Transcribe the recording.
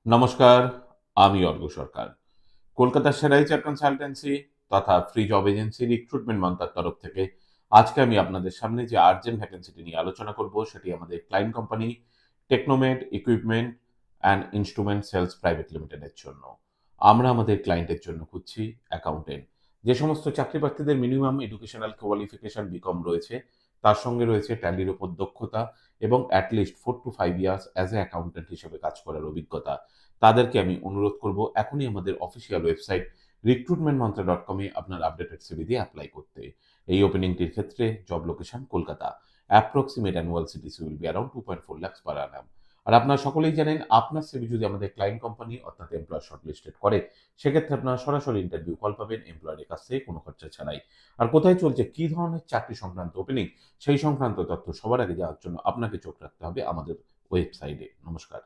নমস্কার, আমি অর্ঘ্য সরকার। কলকাতার সেরা এইচআর কনসালটেন্সি তথা ফ্রি জব এজেন্সি রিক্রুটমেন্ট মন্ত্রার তরফ থেকে আজকে আমি আপনাদের সামনে যে আর্জেন্ট ভ্যাকেন্সিটি নিয়ে আলোচনা করব সেটি আমাদের client company Technomed equipment and instrument sales private লিমিটেডের জন্য। আমরা আমাদের ক্লায়েন্টের জন্য খুঁজছি অ্যাকাউন্টেন্ট। যে সমস্ত চাকরি প্রার্থীদের মিনিমাম এডুকেশনাল কোয়ালিফিকেশন বিকম রয়েছে, তার সঙ্গে রয়েছে ট্যালির উপর দক্ষতা এবং at least 4 to 5 years as a accountant হিসেবে কাজ করার অভিজ্ঞতা, তাদেরকে আমি অনুরোধ করব এখনই আমাদের অফিসিয়াল ওয়েবসাইট recruitmentmantra.com এ আপনার আপডেটেড সিভি দিয়ে অ্যাপ্লাই করতে। এই ওপেনিংটির ক্ষেত্রে job location Kolkata. Approximate annual CTC will be around 2.4 lakhs per annum। আর আপনারা সকলেই জানেন আপনার সিভি যদি আমাদের ক্লায়েন্ট কোম্পানি অর্থাৎ এমপ্লয়ার শর্টলিস্টেড করে, সেক্ষেত্রে আপনারা সরাসরি ইন্টারভিউ কল পাবেন এমপ্লয়ারের কাছ থেকে কোনো খরচা ছাড়াই। আর কোথায় চলছে, কি ধরনের চাকরি সংক্রান্ত ওপেনিং, সেই সংক্রান্ত তথ্য সবার আগে যাওয়ার জন্য আপনাকে চোখ রাখতে হবে আমাদের ওয়েবসাইটে। নমস্কার।